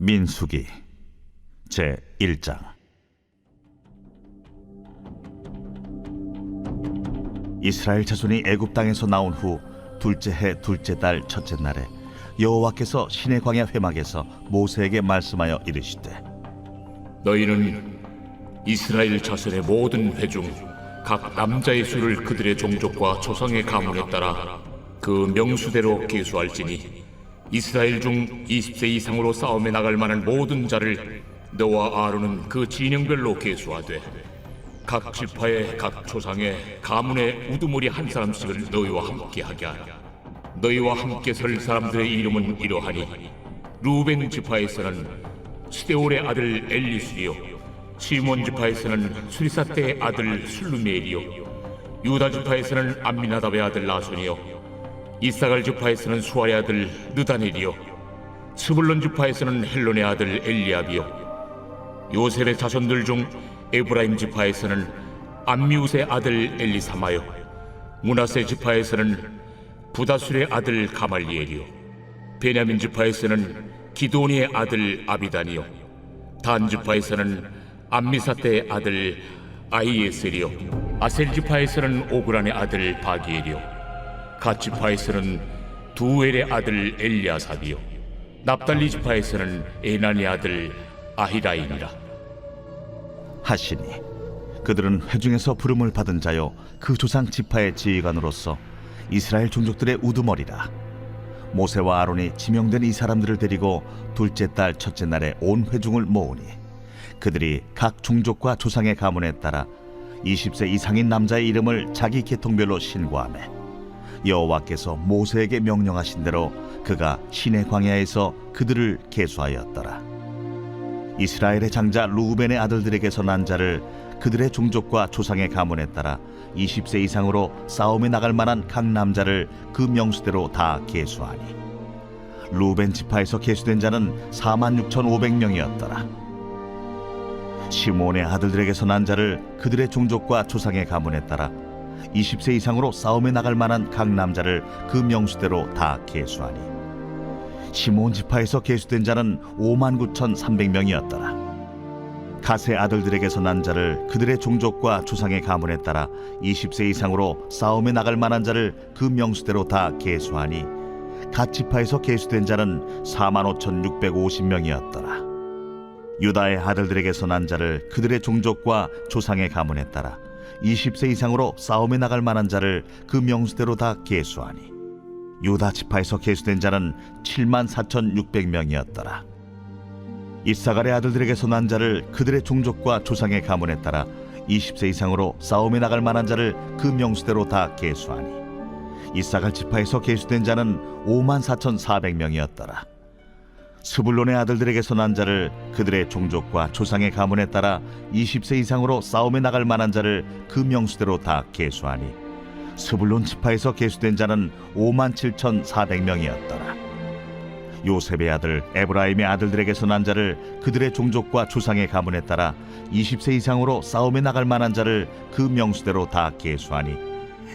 민수기 제 1장. 이스라엘 자손이 애굽 땅에서 나온 후 둘째 해 둘째 달 첫째 날에 여호와께서 시내 광야 회막에서 모세에게 말씀하여 이르시되, 너희는 이스라엘 자손의 모든 회 중 각 남자의 수를 그들의 종족과 조상의 가문에 따라 그 명수대로 계수할지니 이스라엘 중 20세 이상으로 싸움에 나갈 만한 모든 자를 너와 아론은 그 진영별로 계수하되 각 지파의 각 조상의 가문의 우두머리 한 사람씩을 너희와 함께 하게 하라. 너희와 함께 설 사람들의 이름은 이러하니, 루벤 지파에서는 스데올의 아들 엘리술이요, 시몬 지파에서는 수리사떼의 아들 술루미엘이요, 유다 지파에서는 암미나답의 아들 나손이요, 이사갈 지파에서는 수아의 아들 느다넬이요, 스불론 지파에서는 헬론의 아들 엘리압이요, 요셉의 자손들 중 에브라임 지파에서는 암미우스의 아들 엘리사마요, 므낫세 지파에서는 부다술의 아들 가말리엘이요, 베냐민 지파에서는 기도니의 아들 아비단이요, 단 지파에서는 암미사떼의 아들 아이에셀이요, 아셀 지파에서는 오그란의 아들 바기엘이요, 갓 지파에서는 두엘의 아들 엘리아삽이요, 납달리 지파에서는 에난의 아들 아히라임이라 하시니, 그들은 회중에서 부름을 받은 자요 그 조상 지파의 지휘관으로서 이스라엘 종족들의 우두머리라. 모세와 아론이 지명된 이 사람들을 데리고 둘째 달 첫째 날에 온 회중을 모으니, 그들이 각 종족과 조상의 가문에 따라 20세 이상인 남자의 이름을 자기 계통별로 신고하매, 여호와께서 모세에게 명령하신 대로 그가 시내 광야에서 그들을 계수하였더라. 이스라엘의 장자 루벤의 아들들에게서 난 자를 그들의 종족과 조상의 가문에 따라 20세 이상으로 싸움에 나갈 만한 각 남자를 그 명수대로 다 계수하니, 루벤 지파에서 계수된 자는 46,500명이었더라. 시몬의 아들들에게서 난 자를 그들의 종족과 조상의 가문에 따라 20세 이상으로 싸움에 나갈 만한 각 남자를 그 명수대로 다 계수하니, 시몬 지파에서 계수된 자는 59,300명이었더라. 갓의 아들들에게서 난 자를 그들의 종족과 조상의 가문에 따라 20세 이상으로 싸움에 나갈 만한 자를 그 명수대로 다 계수하니, 갓 지파에서 계수된 자는 45,650명이었더라. 유다의 아들들에게서 난 자를 그들의 종족과 조상의 가문에 따라 20세 이상으로 싸움에 나갈 만한 자를 그 명수대로 다 계수하니, 유다 지파에서 계수된 자는 74,600명이었더라. 이사갈의 아들들에게서 난 자를 그들의 종족과 조상의 가문에 따라 20세 이상으로 싸움에 나갈 만한 자를 그 명수대로 다 계수하니, 이사갈 지파에서 계수된 자는 54,400명이었더라. 스불론의 아들들에게서 난 자를 그들의 종족과 조상의 가문에 따라 20세 이상으로 싸움에 나갈 만한 자를 그 명수대로 다 계수하니, 스불론 지파에서 계수된 자는 57,400명이었더라. 요셉의 아들 에브라임의 아들들에게서 난 자를 그들의 종족과 조상의 가문에 따라 20세 이상으로 싸움에 나갈 만한 자를 그 명수대로 다 계수하니,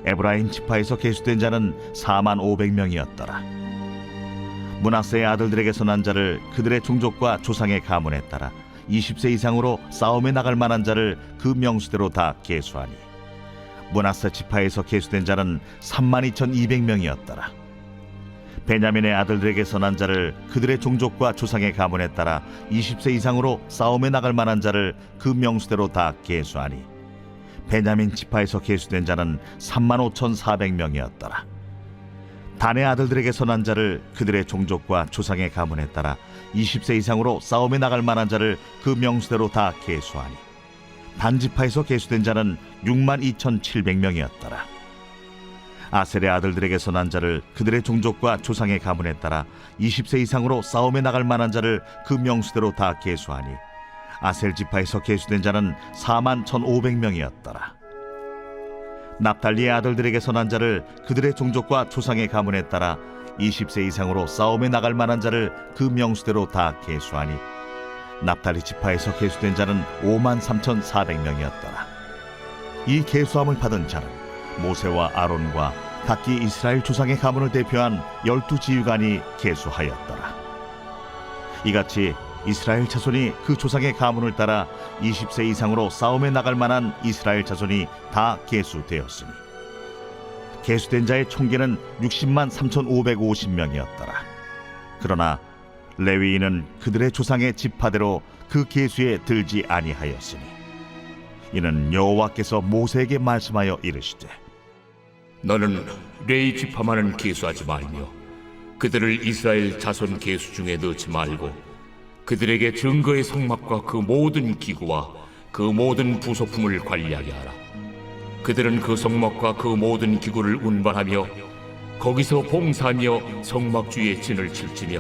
에브라임 지파에서 계수된 자는 45,000명이었더라. 므낫세의 아들들에게서 난 자를 그들의 종족과 조상의 가문에 따라 20세 이상으로 싸움에 나갈 만한 자를 그 명수대로 다 계수하니, 므낫세 지파에서 계수된 자는 32,200명이었더라. 베냐민의 아들들에게서 난 자를 그들의 종족과 조상의 가문에 따라 20세 이상으로 싸움에 나갈 만한 자를 그 명수대로 다 계수하니, 베냐민 지파에서 계수된 자는 35,400명이었더라. 단의 아들들에게서 난 자를 그들의 종족과 조상의 가문에 따라 20세 이상으로 싸움에 나갈 만한 자를 그 명수대로 다 계수하니, 단 지파에서 계수된 자는 62,700명이었더라. 아셀의 아들들에게서 난 자를 그들의 종족과 조상의 가문에 따라 20세 이상으로 싸움에 나갈 만한 자를 그 명수대로 다 계수하니, 아셀 지파에서 계수된 자는 41,500명이었더라. 납달리의 아들들에게서 난 자를 그들의 종족과 조상의 가문에 따라 20세 이상으로 싸움에 나갈 만한 자를 그 명수대로 다 계수하니, 납달리 지파에서 계수된 자는 53,400명이었더라. 이 계수함을 받은 자는 모세와 아론과 각기 이스라엘 조상의 가문을 대표한 12 지휘관이 계수하였더라. 이같이 이스라엘 자손이 그 조상의 가문을 따라 20세 이상으로 싸움에 나갈 만한 이스라엘 자손이 다 계수되었으니 계수된 자의 총계는 60만 3,550명이었더라. 그러나 레위인은 그들의 조상의 지파대로 그 계수에 들지 아니하였으니 이는 여호와께서 모세에게 말씀하여 이르시되 너는 레위 지파만은 계수하지 말며 그들을 이스라엘 자손 계수 중에 넣지 말고 그들에게 증거의 성막과 그 모든 기구와 그 모든 부속품을 관리하게 하라. 그들은 그 성막과 그 모든 기구를 운반하며 거기서 봉사하며 성막 주위에 진을 칠지며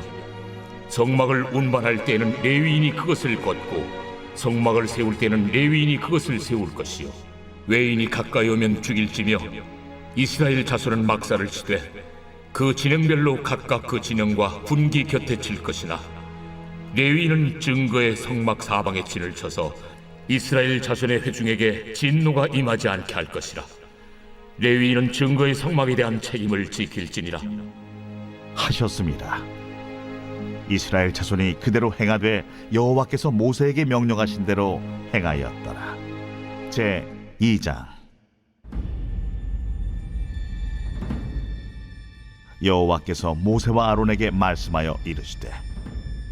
성막을 운반할 때에는 레위인이 그것을 걷고 성막을 세울 때는 레위인이 그것을 세울 것이요 외인이 가까이 오면 죽일지며 이스라엘 자손은 막사를 치되 그 진영별로 각각 그 진영과 군기 곁에 칠 것이나 레위인은 증거의 성막 사방에 진을 쳐서 이스라엘 자손의 회중에게 진노가 임하지 않게 할 것이라. 레위인은 증거의 성막에 대한 책임을 지킬지니라 하셨습니다. 이스라엘 자손이 그대로 행하되 여호와께서 모세에게 명령하신 대로 행하였더라. 제 2장. 여호와께서 모세와 아론에게 말씀하여 이르시되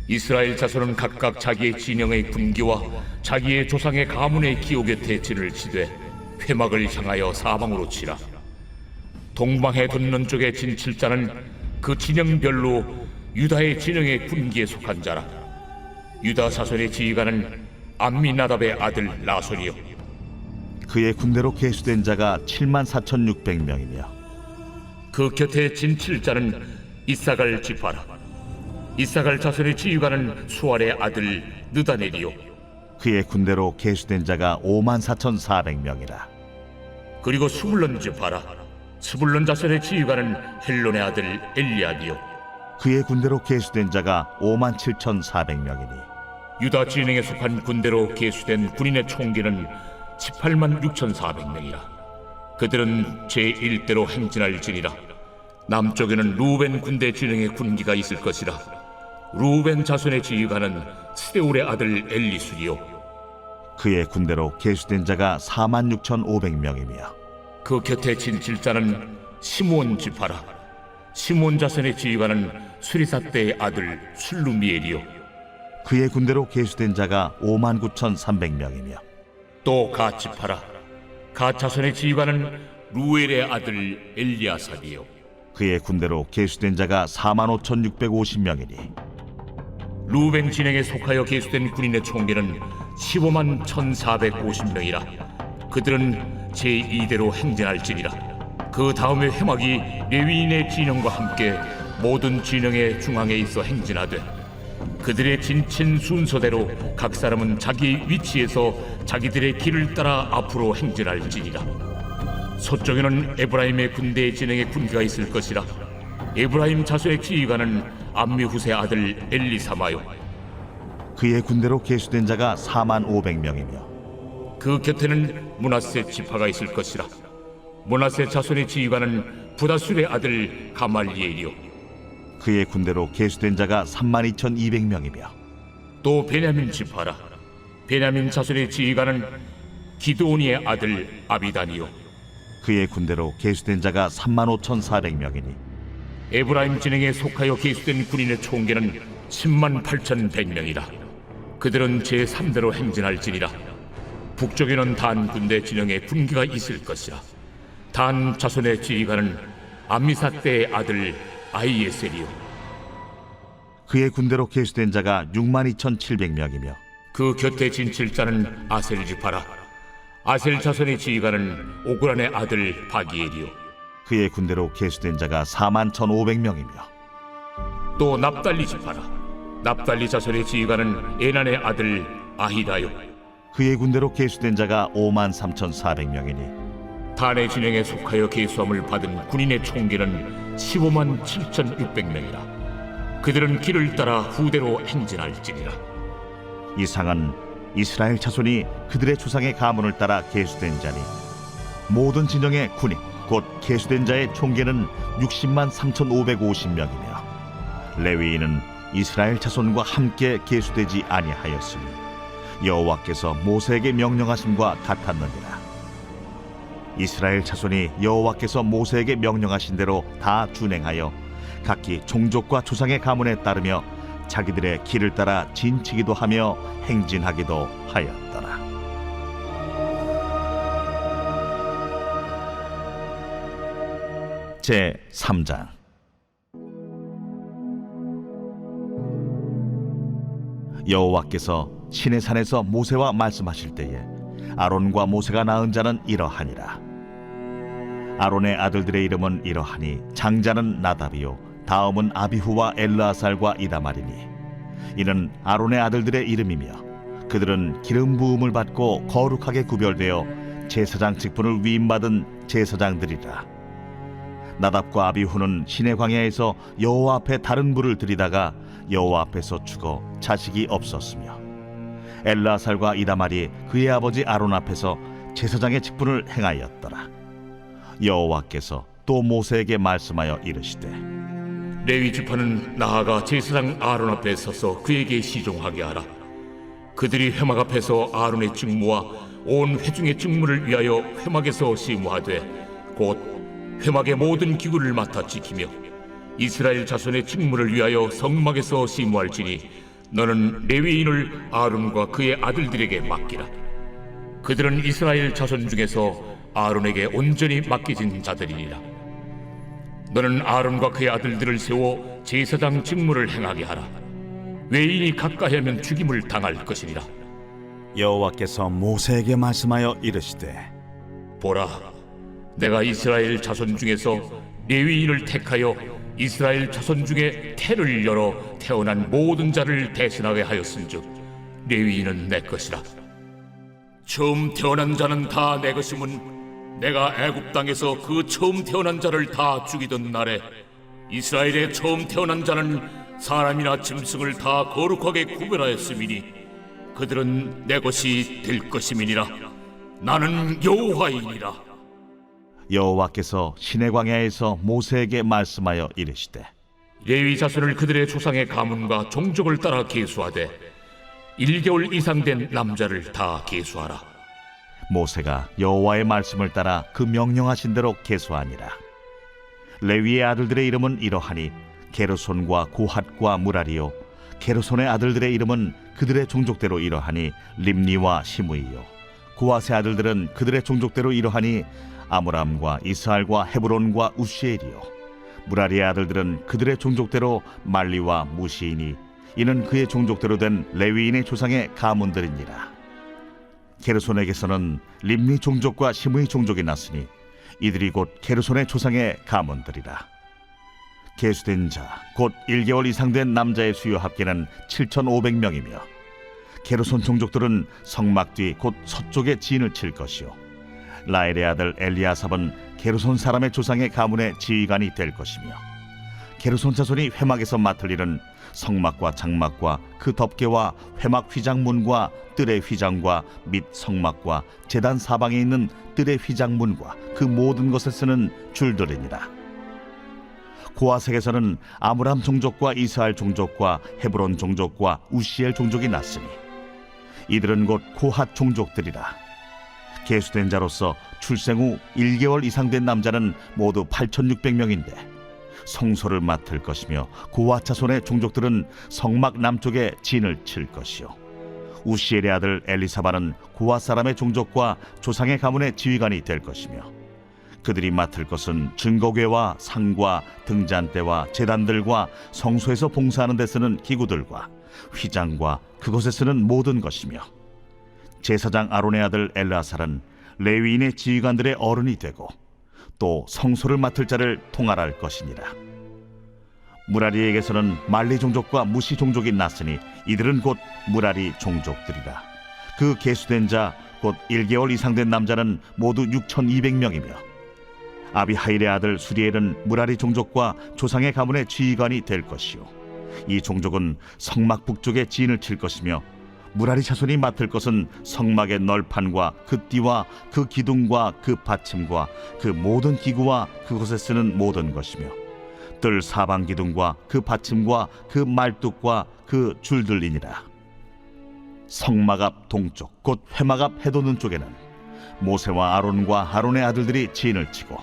이스라엘 자손은 각각 자기의 진영의 군기와 자기의 조상의 가문의 기호 곁에 진을 치되 회막을 향하여 사방으로 치라. 동방해 돋는 쪽에 진 칠자는 그 진영별로 유다의 진영의 군기에 속한 자라. 유다 자손의 지휘관은 암미나답의 아들 나손이요 그의 군대로 계수된 자가 7만 4,600명이며 그 곁에 진 칠자는 이사갈 지파라. 이사갈 자손의 지휘관은 수알의 아들 느다넬이요 그의 군대로 계수된 자가 5만 4,400명이라. 그리고 스불론 지파라. 스불론 자손의 지휘관은 헬론의 아들 엘리압이요 그의 군대로 계수된 자가 5만 7,400명이니 유다 진영에 속한 군대로 계수된 군인의 총기는 18만 6,400명이라. 그들은 제1대로 행진할지니라. 남쪽에는 루벤 군대 진영의 군기가 있을 것이라. 루벤 자손의 지휘관은 스데울의 아들 엘리술이요 그의 군대로 계수된 자가 4만 6,500명이며 그 곁에 진 칠자는 시므온 지파라. 시므온 자손의 지휘관은 수리사대의 아들 술루미엘이요 그의 군대로 계수된 자가 5만 9,300명이며 또 갓 지파라. 갓 자손의 지휘관은 루엘의 아들 엘리아삽이요 그의 군대로 계수된 자가 4만 5,650명이니 루벤 진영에 속하여 계수된 군인의 총계는 15만 1,450명이라. 그들은 제2대로 행진할지니라. 그 다음에 회막이 레위인의 진영과 함께 모든 진영의 중앙에 있어 행진하되 그들의 진친 순서대로 각 사람은 자기 위치에서 자기들의 길을 따라 앞으로 행진할지니라. 서쪽에는 에브라임의 군대의 진영의 군기가 있을 것이라. 에브라임 자손의 지휘관은 암미후세 아들 엘리사마요 그의 군대로 계수된 자가 4만 500명이며 그 곁에는 므낫세 지파가 있을 것이라. 므낫세 자손의 지휘관은 부다술의 아들 가말리엘이요 그의 군대로 계수된 자가 3만 2,200명이며 또 베냐민 지파라. 베냐민 자손의 지휘관은 기드오니의 아들 아비단이요 그의 군대로 계수된 자가 3만 5,400명이니 에브라임 진영에 속하여 계수된 군인의 총계는 10만 8,100명이라. 그들은 제3대로 행진할지니라. 북쪽에는 단 군대 진영에 군기가 있을 것이라. 단 자손의 지휘관은 암미사대의 아들 아이에셀이요 그의 군대로 계수된 자가 6만 2,700명이며 그 곁에 진칠자는 아셀 지파라. 아셀 자손의 지휘관은 오그란의 아들 바기엘이요 그의 군대로 계수된 자가 4만 1,500명이며 또 납달리 지파라. 납달리 자손의 지휘관은 에난의 아들 아히다요 그의 군대로 계수된 자가 5만 3,400명이니 단의 진영에 속하여 계수함을 받은 군인의 총계는 15만 7,600명이라. 그들은 길을 따라 후대로 행진할지니라. 이상은 이스라엘 자손이 그들의 조상의 가문을 따라 계수된 자니 모든 진영의 군인 곧 계수된 자의 총계는 60만 3,550명이며 레위인은 이스라엘 자손과 함께 계수되지 아니하였으니 여호와께서 모세에게 명령하심과 같았느니라. 이스라엘 자손이 여호와께서 모세에게 명령하신 대로 다 준행하여 각기 종족과 조상의 가문에 따르며 자기들의 길을 따라 진치기도 하며 행진하기도 하였더라. 제 3장. 여호와께서 시내산에서 모세와 말씀하실 때에 아론과 모세가 낳은 자는 이러하니라. 아론의 아들들의 이름은 이러하니 장자는 나답이요 다음은 아비후와 엘르아살과 이다말이니 이는 아론의 아들들의 이름이며 그들은 기름 부음을 받고 거룩하게 구별되어 제사장 직분을 위임받은 제사장들이라. 나답과 아비후는 시내 광야에서 여호와 앞에 다른 불을 들이다가 여호와 앞에서 죽어 자식이 없었으며 엘르아살과 이다말이 그의 아버지 아론 앞에서 제사장의 직분을 행하였더라. 여호와께서 또 모세에게 말씀하여 이르시되 레위 지파는 나아가 제사장 아론 앞에 서서 그에게 시종하게 하라. 그들이 회막 앞에서 아론의 직무와 온 회중의 직무를 위하여 회막에서 시무하되 곧 회막의 모든 기구를 맡아 지키며 이스라엘 자손의 직무를 위하여 성막에서 시무할지니 너는 레위인을 아론과 그의 아들들에게 맡기라. 그들은 이스라엘 자손 중에서 아론에게 온전히 맡겨진 자들이니라. 너는 아론과 그의 아들들을 세워 제사장 직무를 행하게 하라. 외인이 가까이 하면 죽임을 당할 것이니라. 여호와께서 모세에게 말씀하여 이르시되 보라, 내가 이스라엘 자손 중에서 레위인을 택하여 이스라엘 자손 중에 태를 열어 태어난 모든 자를 대신하게 하였은즉 레위인은 내 것이라. 처음 태어난 자는 다 내 것임은 내가 애굽 땅에서 그 처음 태어난 자를 다 죽이던 날에 이스라엘의 처음 태어난 자는 사람이나 짐승을 다 거룩하게 구별하였음이니 그들은 내 것이 될 것임이니라. 나는 여호와이니라. 여호와께서 시내 광야에서 모세에게 말씀하여 이르시되 레위 자손을 그들의 조상의 가문과 종족을 따라 계수하되 1개월 이상 된 남자를 다 계수하라. 모세가 여호와의 말씀을 따라 그 명령하신 대로 계수하니라. 레위의 아들들의 이름은 이러하니 게르손과 고핫과 무라리요 게르손의 아들들의 이름은 그들의 종족대로 이러하니 림니와 시므이요 고핫의 아들들은 그들의 종족대로 이러하니 아므람과 이스할과 헤브론과 우시엘이요 무라리의 아들들은 그들의 종족대로 말리와 무시이니 이는 그의 종족대로 된 레위인의 조상의 가문들이니라. 게르손에게서는 림니 종족과 시므이 종족이 났으니 이들이 곧 게르손의 조상의 가문들이라. 계수된 자 곧 1개월 이상 된 남자의 수요 합계는 7,500명이며 게르손 종족들은 성막 뒤 곧 서쪽에 진을 칠 것이요 라엘의 아들 엘리아삽은 게르손 사람의 조상의 가문의 지휘관이 될 것이며 게르손 자손이 회막에서 맡을 일은 성막과 장막과 그 덮개와 회막 휘장문과 뜰의 휘장과 및 성막과 제단 사방에 있는 뜰의 휘장문과 그 모든 것에 쓰는 줄들이니라. 고아색에서는 아므람 종족과 이스할 종족과 헤브론 종족과 우시엘 종족이 났으니 이들은 곧 고핫 종족들이라. 계수된 자로서 출생 후 1개월 이상 된 남자는 모두 8,600명인데 성소를 맡을 것이며 고핫 자손의 종족들은 성막 남쪽에 진을 칠 것이요 우시엘의 아들 엘리사바는 고핫 사람의 종족과 조상의 가문의 지휘관이 될 것이며 그들이 맡을 것은 증거궤와 상과 등잔대와 제단들과 성소에서 봉사하는 데 쓰는 기구들과 휘장과 그것에 쓰는 모든 것이며 제사장 아론의 아들 엘르아살은 레위인의 지휘관들의 어른이 되고 또 성소를 맡을 자를 통할할 것이니라. 무라리에게서는 말리 종족과 무시 종족이 났으니 이들은 곧 무라리 종족들이라. 그 계수된 자 곧 1개월 이상 된 남자는 모두 6,200명이며 아비하일의 아들 수리엘은 무라리 종족과 조상의 가문의 지휘관이 될 것이요 이 종족은 성막 북쪽에 진을 칠 것이며 무라리 자손이 맡을 것은 성막의 널판과 그 띠와 그 기둥과 그 받침과 그 모든 기구와 그것에 쓰는 모든 것이며 뜰 사방 기둥과 그 받침과 그 말뚝과 그 줄들이니라. 성막 앞 동쪽 곧 회막 앞 해돋는 쪽에는 모세와 아론과 아론의 아들들이 진을 치고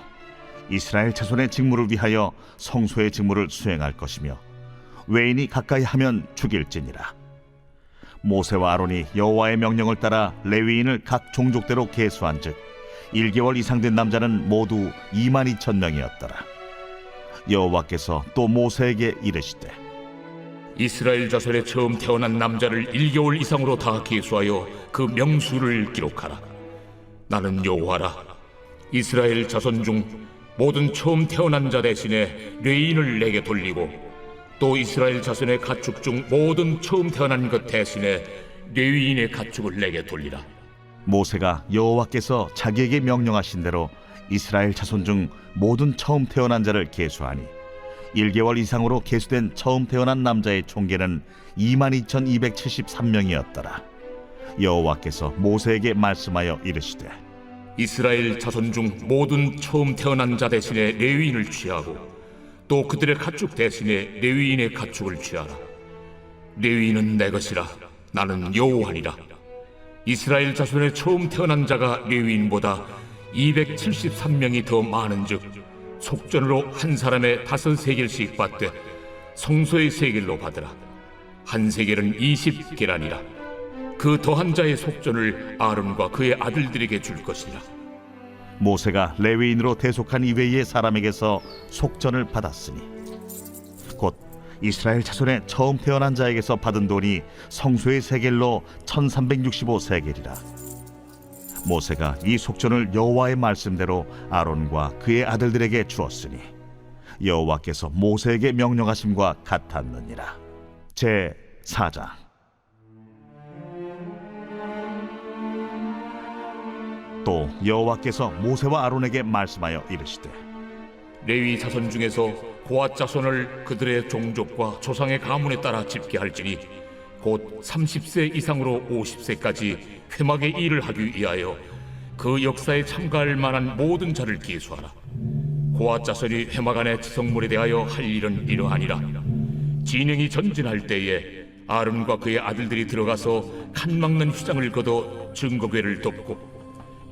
이스라엘 자손의 직무를 위하여 성소의 직무를 수행할 것이며 외인이 가까이 하면 죽일지니라. 모세와 아론이 여호와의 명령을 따라 레위인을 각 종족대로 계수한즉 1개월 이상 된 남자는 모두 22,000명이었더라. 여호와께서 또 모세에게 이르시되 이스라엘 자손에 처음 태어난 남자를 1개월 이상으로 다 계수하여 그 명수를 기록하라. 나는 여호와라. 이스라엘 자손 중 모든 처음 태어난 자 대신에 레인을 내게 돌리고 또 이스라엘 자손의 가축 중 모든 처음 태어난 것 대신에 레위인의 가축을 내게 돌리라. 모세가 여호와께서 자기에게 명령하신 대로 이스라엘 자손 중 모든 처음 태어난 자를 계수하니 1개월 이상으로 계수된 처음 태어난 남자의 총계는 22,273명이었더라. 여호와께서 모세에게 말씀하여 이르시되 이스라엘 자손 중 모든 처음 태어난 자 대신에 레위인을 취하고 또 그들의 가축 대신에 레위인의 가축을 취하라. 레위인은 내 것이라. 나는 여호와니라. 이스라엘 자손의 처음 태어난 자가 레위인보다 273명이 더 많은즉 속전으로 한 사람의 5세겔씩 받되 성소의 세겔로 받으라. 한 세겔은 20계란이라. 그 더한 자의 속전을 아론과 그의 아들들에게 줄 것이라. 모세가 레위인으로 대속한 이외의 사람에게서 속전을 받았으니 곧 이스라엘 자손의 처음 태어난 자에게서 받은 돈이 성소의 세겔로 1365세겔이라. 모세가 이 속전을 여호와의 말씀대로 아론과 그의 아들들에게 주었으니 여호와께서 모세에게 명령하심과 같았느니라. 제 4장. 또 여호와께서 모세와 아론에게 말씀하여 이르시되 레위 자손 중에서 고앗 자손을 그들의 종족과 조상의 가문에 따라 집계할지니 곧 30세 이상으로 50세까지 회막의 일을 하기 위하여 그 역사에 참가할 만한 모든 자를 계수하라. 고앗 자손이 회막 안의 지성물에 대하여 할 일은 이러하니라. 진영이 전진할 때에 아론과 그의 아들들이 들어가서 칸 막는 휘장을 걷어 증거궤를 덮고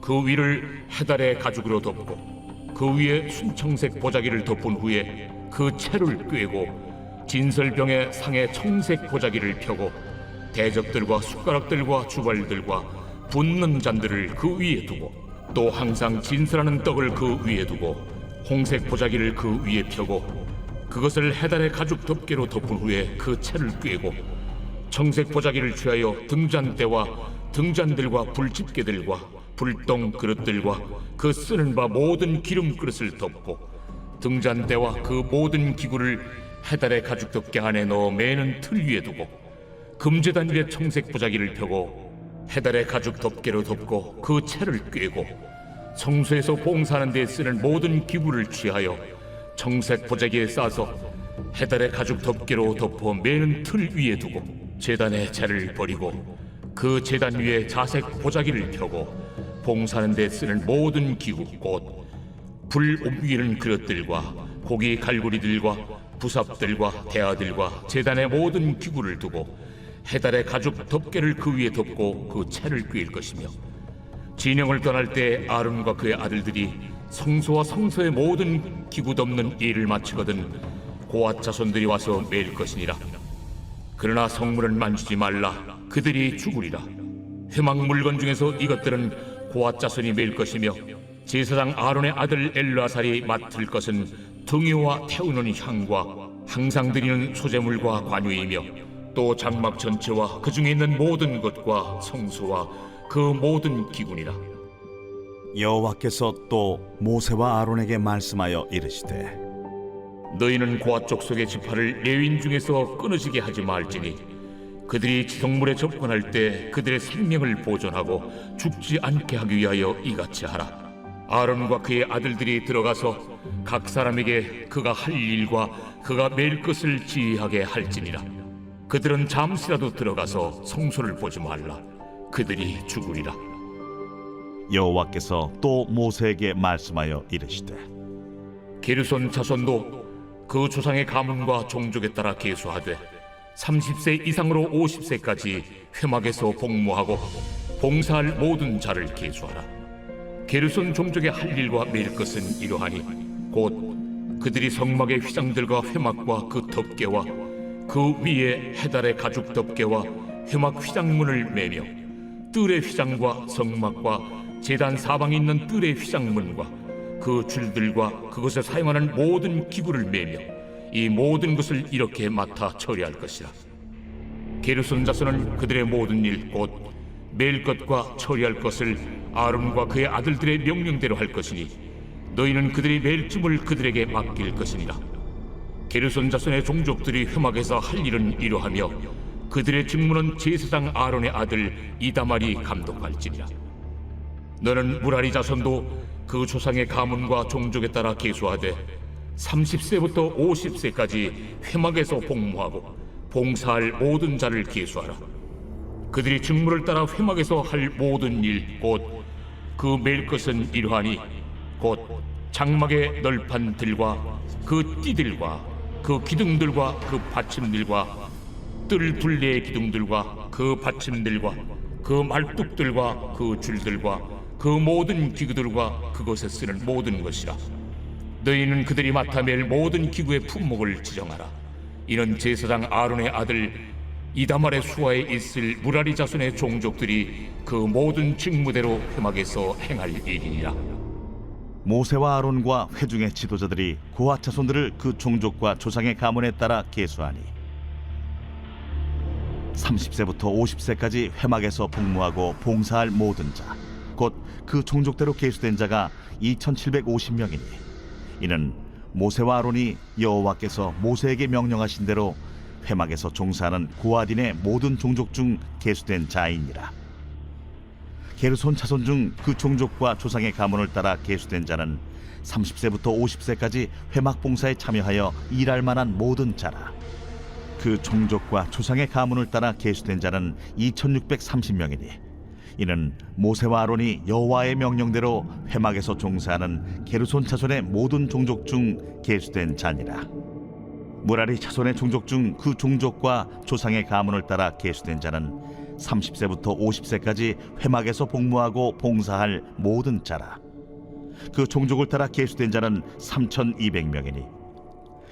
그 위를 해달의 가죽으로 덮고 그 위에 순청색 보자기를 덮은 후에 그 채를 꿰고 진설병의 상에 청색 보자기를 펴고 대접들과 숟가락들과 주발들과 붓는 잔들을 그 위에 두고 또 항상 진설하는 떡을 그 위에 두고 홍색 보자기를 그 위에 펴고 그것을 해달의 가죽 덮개로 덮은 후에 그 채를 꿰고 청색 보자기를 취하여 등잔대와 등잔들과 불집게들과 불똥 그릇들과 그 쓰는 바 모든 기름 그릇을 덮고 등잔대와 그 모든 기구를 해달의 가죽 덮개 안에 넣어 매는 틀 위에 두고 금제단 위에 청색 보자기를 펴고 해달의 가죽 덮개로 덮고 그 채를 꿰고 성소에서 봉사하는 데 쓰는 모든 기구를 취하여 청색 보자기에 싸서 해달의 가죽 덮개로 덮어 매는 틀 위에 두고 제단의 채를 버리고 그 제단 위에 자색 보자기를 펴고 봉사하는 데 쓰는 모든 기구 곧 불 옮기는 그릇들과 고기 갈고리들과 부삽들과 대야들과 제단의 모든 기구를 두고 해달의 가죽 덮개를 그 위에 덮고 그 채를 꿰일 것이며 진영을 떠날 때 아론과 그의 아들들이 성소와 성소의 모든 기구 덮는 일을 마치거든 고앗 자손들이 와서 매일 것이니라. 그러나 성물은 만지지 말라. 그들이 죽으리라. 회막 물건 중에서 이것들은 고앗 자손이 매일 것이며 제사장 아론의 아들 엘르아살이 맡을 것은 등유와 태우는 향과 항상 드리는 소제물과 관유이며 또 장막 전체와 그 중에 있는 모든 것과 성소와 그 모든 기구니라. 여호와께서 또 모세와 아론에게 말씀하여 이르시되 너희는 고앗 족속의 지파를 레위인 중에서 끊어지게 하지 말지니 그들이 지성물에 접근할 때 그들의 생명을 보존하고 죽지 않게 하기 위하여 이같이 하라. 아론과 그의 아들들이 들어가서 각 사람에게 그가 할 일과 그가 매일 것을 지휘하게 할지니라. 그들은 잠시라도 들어가서 성소를 보지 말라. 그들이 죽으리라. 여호와께서 또 모세에게 말씀하여 이르시되 게르손 자손도 그 조상의 가문과 종족에 따라 계수하되 30세 이상으로 50세까지 회막에서 복무하고 봉사할 모든 자를 계수하라. 게르손 종족의 할 일과 매일 것은 이러하니 곧 그들이 성막의 휘장들과 회막과 그 덮개와 그 위에 해달의 가죽 덮개와 회막 휘장문을 매며 뜰의 휘장과 성막과 제단 사방에 있는 뜰의 휘장문과 그 줄들과 그것에 사용하는 모든 기구를 매며 이 모든 것을 이렇게 맡아 처리할 것이라. 게르손 자손은 그들의 모든 일 곧 매일 것과 처리할 것을 아론과 그의 아들들의 명령대로 할 것이니 너희는 그들의 매일쯤을 그들에게 맡길 것이니라. 게르손 자손의 종족들이 회막에서 할 일은 이러하며 그들의 직무는 제사장 아론의 아들 이다말이 감독할지니라. 너는 무라리 자손도 그 조상의 가문과 종족에 따라 계수하되 30세부터 50세까지 회막에서 복무하고 봉사할 모든 자를 계수하라. 그들이 직무를 따라 회막에서 할 모든 일 곧 그 매일 것은 이러하니 곧 장막의 널판 들과 그 띠들과 그 기둥들과 그 받침들과 뜰 둘레의 기둥들과 그 받침들과 그 말뚝들과 그 줄들과 그 모든 기구들과 그것에 쓰는 모든 것이라. 너희는 그들이 맡아 맬 모든 기구의 품목을 지정하라. 이는 제사장 아론의 아들 이다말의 수하에 있을 무라리 자손의 종족들이 그 모든 직무대로 회막에서 행할 일이니라. 모세와 아론과 회중의 지도자들이 고핫 자손들을 그 종족과 조상의 가문에 따라 계수하니 30세부터 50세까지 회막에서 복무하고 봉사할 모든 자 곧 그 종족대로 계수된 자가 2750명이니 이는 모세와 아론이 여호와께서 모세에게 명령하신 대로 회막에서 종사하는 고핫인의 모든 종족 중 계수된 자이니라. 게르손 자손 중 그 종족과 조상의 가문을 따라 계수된 자는 30세부터 50세까지 회막 봉사에 참여하여 일할 만한 모든 자라. 그 종족과 조상의 가문을 따라 계수된 자는 2630명이니 이는 모세와 아론이 여호와의 명령대로 회막에서 종사하는 게르손 자손의 모든 종족 중 계수된 자니라. 무라리 자손의 종족 중 그 종족과 조상의 가문을 따라 계수된 자는 30세부터 50세까지 회막에서 복무하고 봉사할 모든 자라. 그 종족을 따라 계수된 자는 3200명이니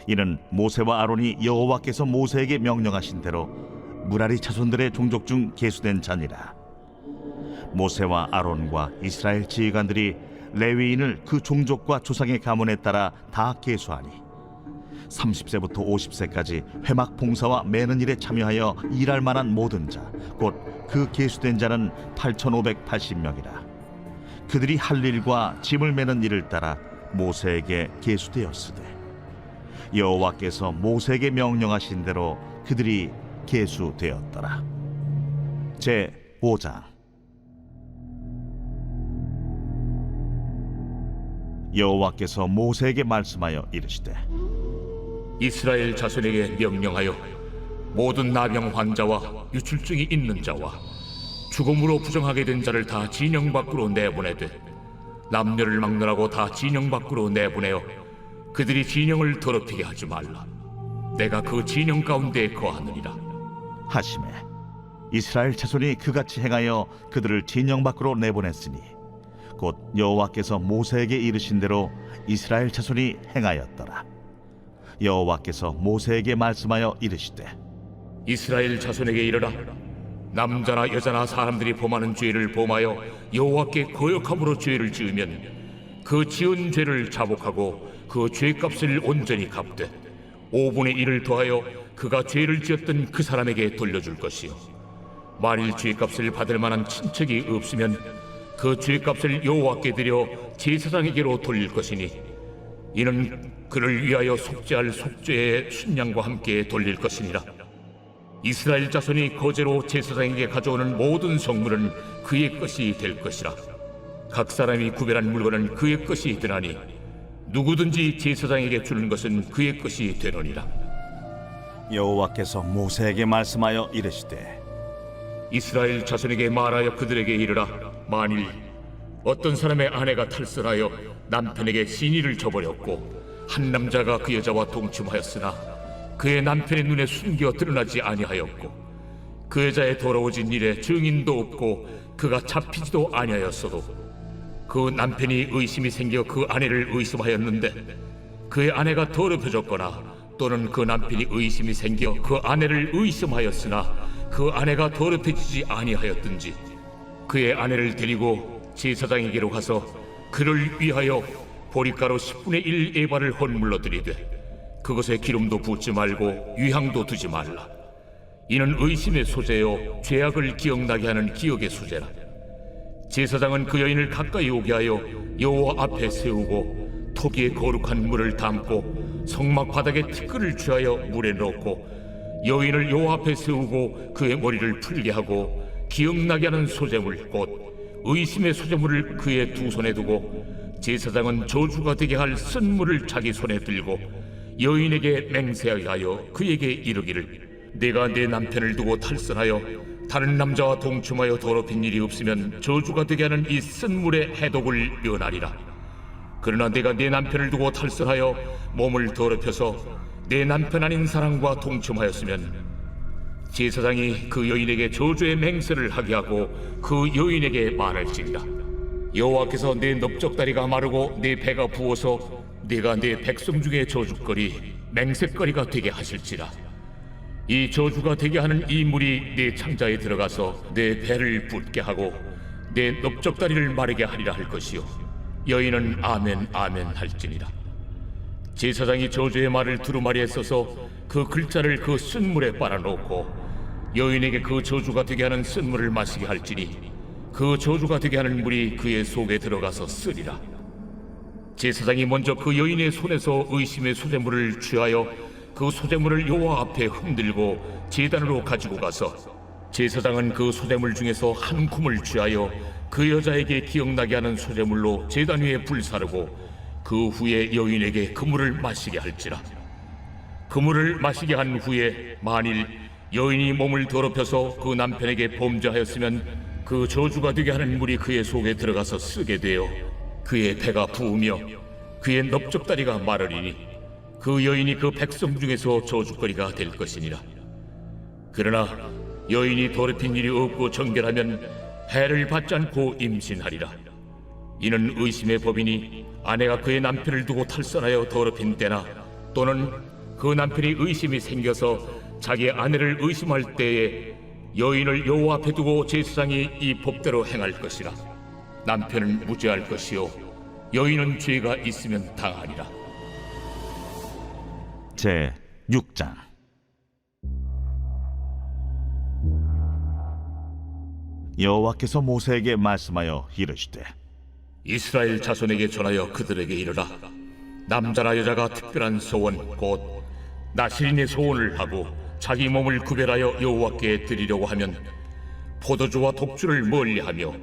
이는 모세와 아론이 여호와께서 모세에게 명령하신 대로 무라리 자손들의 종족 중 계수된 자니라. 모세와 아론과 이스라엘 지휘관들이 레위인을 그 종족과 조상의 가문에 따라 다 계수하니 30세부터 50세까지 회막 봉사와 매는 일에 참여하여 일할 만한 모든 자 곧 그 계수된 자는 8580명이라. 그들이 할 일과 짐을 매는 일을 따라 모세에게 계수되었으되 여호와께서 모세에게 명령하신 대로 그들이 계수되었더라. 제 5장. 여호와께서 모세에게 말씀하여 이르시되 이스라엘 자손에게 명령하여 모든 나병 환자와 유출증이 있는 자와 죽음으로 부정하게 된 자를 다 진영 밖으로 내보내되 남녀를 막론하고 다 진영 밖으로 내보내어 그들이 진영을 더럽히게 하지 말라. 내가 그 진영 가운데 거하느니라 하시매 이스라엘 자손이 그같이 행하여 그들을 진영 밖으로 내보냈으니 곧 여호와께서 모세에게 이르신 대로 이스라엘 자손이 행하였더라. 여호와께서 모세에게 말씀하여 이르시되 이스라엘 자손에게 이르라. 남자나 여자나 사람들이 범하는 죄를 범하여 여호와께 거역함으로 죄를 지으면 그 지은 죄를 자복하고 그 죄값을 온전히 갚되 5분의 1을 더하여 그가 죄를 지었던 그 사람에게 돌려줄 것이요 만일 죄값을 받을 만한 친척이 없으면 그 죄값을 여호와께 드려 제사장에게로 돌릴 것이니 이는 그를 위하여 속죄할 속죄의 순양과 함께 돌릴 것이니라. 이스라엘 자손이 거제로 제사장에게 가져오는 모든 성물은 그의 것이 될 것이라. 각 사람이 구별한 물건은 그의 것이 되나니 누구든지 제사장에게 주는 것은 그의 것이 되느니라. 여호와께서 모세에게 말씀하여 이르시되 이스라엘 자손에게 말하여 그들에게 이르라. 만일 어떤 사람의 아내가 탈선하여 남편에게 신의를 저버렸고 한 남자가 그 여자와 동침하였으나 그의 남편의 눈에 숨겨 드러나지 아니하였고 그 여자의 더러워진 일에 증인도 없고 그가 잡히지도 아니하였어도 그 남편이 의심이 생겨 그 아내를 의심하였는데 그의 아내가 더럽혀졌거나 또는 그 남편이 의심이 생겨 그 아내를 의심하였으나 그 아내가 더럽혀지지 아니하였든지 그의 아내를 데리고 제사장에게로 가서 그를 위하여 보리가루 10분의 1 에바를 헌물로 드리되 그것에 기름도 붓지 말고 유향도 두지 말라. 이는 의심의 소재요 죄악을 기억나게 하는 기억의 소재라. 제사장은 그 여인을 가까이 오게 하여 여호와 앞에 세우고 토기에 거룩한 물을 담고 성막 바닥에 티끌을 취하여 물에 넣고 여인을 여호와 앞에 세우고 그의 머리를 풀게 하고 기억나게 하는 소재물 곧 의심의 소재물을 그의 두 손에 두고 제사장은 저주가 되게 할 쓴물을 자기 손에 들고 여인에게 맹세하게 하여 그에게 이르기를 내가 내 남편을 두고 탈선하여 다른 남자와 동침하여 더럽힌 일이 없으면 저주가 되게 하는 이 쓴물의 해독을 면하리라. 그러나 내가 내 남편을 두고 탈선하여 몸을 더럽혀서 내 남편 아닌 사람과 동침하였으면 제사장이 그 여인에게 저주의 맹세를 하게 하고 그 여인에게 말할지니라. 여호와께서 내 넓적다리가 마르고 내 배가 부어서 네가 내 백성 중에 저주거리 맹세거리가 되게 하실지라. 이 저주가 되게 하는 이 물이 내 창자에 들어가서 내 배를 붓게 하고 내 넓적다리를 마르게 하리라 할 것이요 여인은 아멘 아멘 할지니라. 제사장이 저주의 말을 두루마리에 써서 그 글자를 그 쓴물에 빨아놓고 여인에게 그 저주가 되게 하는 쓴물을 마시게 할지니 그 저주가 되게 하는 물이 그의 속에 들어가서 쓰리라. 제사장이 먼저 그 여인의 손에서 의심의 소재물을 취하여 그 소재물을 여호와 앞에 흔들고 제단으로 가지고 가서 제사장은 그 소재물 중에서 한 쿰을 취하여 그 여자에게 기억나게 하는 소재물로 제단 위에 불사르고 그 후에 여인에게 그 물을 마시게 할지라. 그 물을 마시게 한 후에 만일 여인이 몸을 더럽혀서 그 남편에게 범죄하였으면 그 저주가 되게 하는 물이 그의 속에 들어가서 쓰게 되어 그의 배가 부으며 그의 넓적다리가 마르리니 그 여인이 그 백성 중에서 저주거리가 될 것이니라. 그러나 여인이 더럽힌 일이 없고 정결하면 해를 받지 않고 임신하리라. 이는 의심의 법이니 아내가 그의 남편을 두고 탈선하여 더럽힌 때나 또는 그 남편이 의심이 생겨서 자기 아내를 의심할 때에 여인을 여호와 앞에 두고 제사장이 이 법대로 행할 것이라. 남편은 무죄할 것이요 여인은 죄가 있으면 당하리라. 제 6장. 여호와께서 모세에게 말씀하여 이르시되 이스라엘 자손에게 전하여 그들에게 이르라. 남자나 여자가 특별한 소원 곧 나실인의 소원을 하고 자기 몸을 구별하여 여호와께 드리려고 하면 포도주와 독주를 멀리하며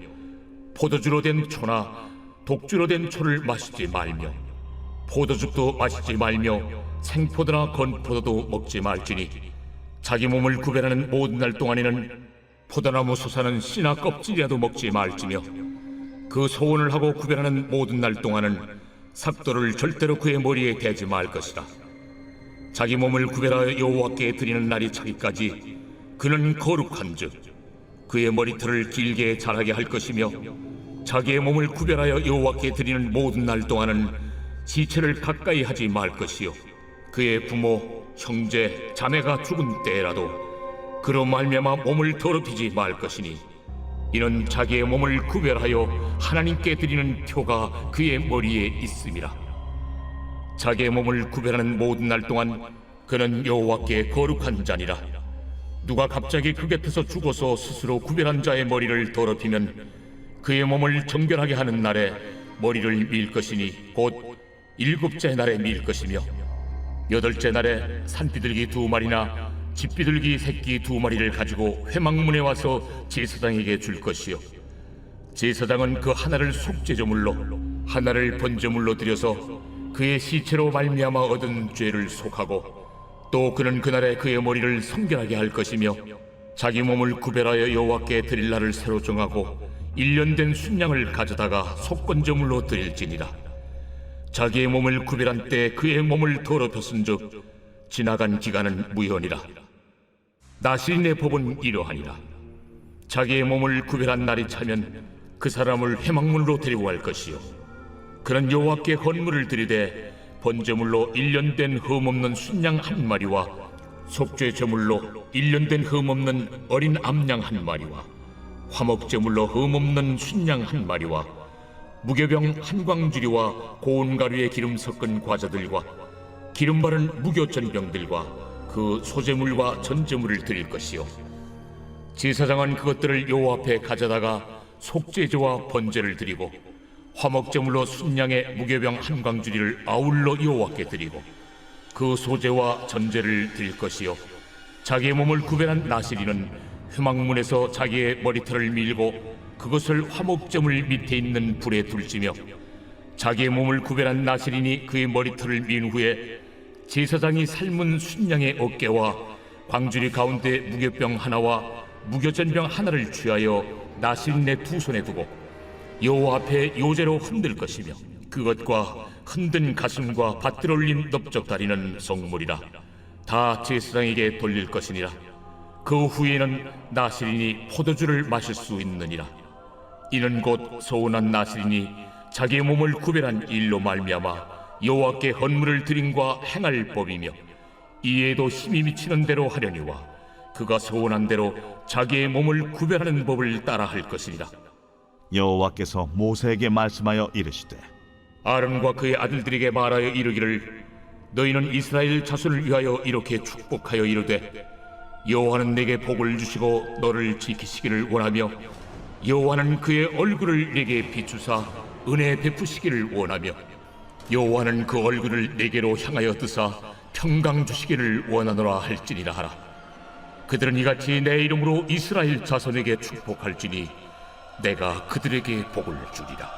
포도주로 된 초나 독주로 된 초를 마시지 말며 포도즙도 마시지 말며 생포도나 건포도도 먹지 말지니 자기 몸을 구별하는 모든 날 동안에는 포도나무 솟아는 씨나 껍질이라도 먹지 말지며 그 소원을 하고 구별하는 모든 날 동안은 삭도를 절대로 그의 머리에 대지 말 것이다. 자기 몸을 구별하여 여호와께 드리는 날이 차기까지 그는 거룩한즉 그의 머리털을 길게 자라게 할 것이며 자기의 몸을 구별하여 여호와께 드리는 모든 날 동안은 시체를 가까이 하지 말 것이요 그의 부모, 형제, 자매가 죽은 때라도 그로 말미암아 몸을 더럽히지 말 것이니 이는 자기의 몸을 구별하여 하나님께 드리는 표가 그의 머리에 있음이라. 자기의 몸을 구별하는 모든 날 동안 그는 여호와께 거룩한 자니라. 누가 갑자기 그 곁에서 죽어서 스스로 구별한 자의 머리를 더럽히면 그의 몸을 정결하게 하는 날에 머리를 밀 것이니 곧 7째 날에 밀 것이며 8째 날에 산비둘기 2마리나 집비둘기 새끼 2마리를 가지고 회막문에 와서 제사장에게 줄 것이요 제사장은 그 하나를 속죄제물로 하나를 번제물로 드려서 그의 시체로 말미암아 얻은 죄를 속하고 또 그는 그날에 그의 머리를 성결하게 할 것이며 자기 몸을 구별하여 여호와께 드릴 날을 새로 정하고 1년 된 순양을 가져다가 속건제물로 드릴지니라. 자기의 몸을 구별한 때 그의 몸을 더럽혔은즉 지나간 기간은 무효니라. 나실인의 법은 이러하니라. 자기의 몸을 구별한 날이 차면 그 사람을 회막문으로 데리고 갈 것이요, 그는 여호와께 헌물을 드리되 번제물로 1년 된 흠없는 순양 한 마리와 속죄 제물로 1년 된 흠없는 어린 암양 한 마리와 화목제물로 흠없는 순양 한 마리와 무교병 한 광주리와 고운 가루에 기름 섞은 과자들과 기름 바른 무교전병들과 그 소제물과 전제물을 드릴 것이요, 제사장은 그것들을 여호와 앞에 가져다가 속죄제와 번제를 드리고 화목제물로 순양의 무교병 한 광주리를 아울러 여호와께 드리고 그 소제와 전제를 드릴 것이요, 자기의 몸을 구별한 나시리는 회막문에서 자기의 머리털을 밀고 그것을 화목제물 밑에 있는 불에 둘지며, 자기의 몸을 구별한 나시린이 그의 머리털을 민 후에 제사장이 삶은 순양의 어깨와 광주리 가운데 무교병 하나와 무교전병 하나를 취하여 나시린의 두 손에 두고 여호와 앞에 요제로 흔들 것이며, 그것과 흔든 가슴과 밭들 올린 넓적다리는 성물이라 다 제사장에게 돌릴 것이니라. 그 후에는 나시린이 포도주를 마실 수 있느니라. 이는 곧 소원한 나시린이 자기의 몸을 구별한 일로 말미암아 여호와께 헌물을 드림과 행할 법이며, 이에도 힘이 미치는 대로 하려니와 그가 소원한 대로 자기의 몸을 구별하는 법을 따라할 것이니라. 여호와께서 모세에게 말씀하여 이르시되 아론과 그의 아들들에게 말하여 이르기를, 너희는 이스라엘 자손을 위하여 이렇게 축복하여 이르되, 여호와는 내게 복을 주시고 너를 지키시기를 원하며, 여호와는 그의 얼굴을 내게 비추사 은혜 베푸시기를 원하며, 여호와는 그 얼굴을 내게로 향하여 드사 평강 주시기를 원하노라 할지니라 하라. 그들은 이같이 내 이름으로 이스라엘 자손에게 축복할지니 내가 그들에게 복을 주리라.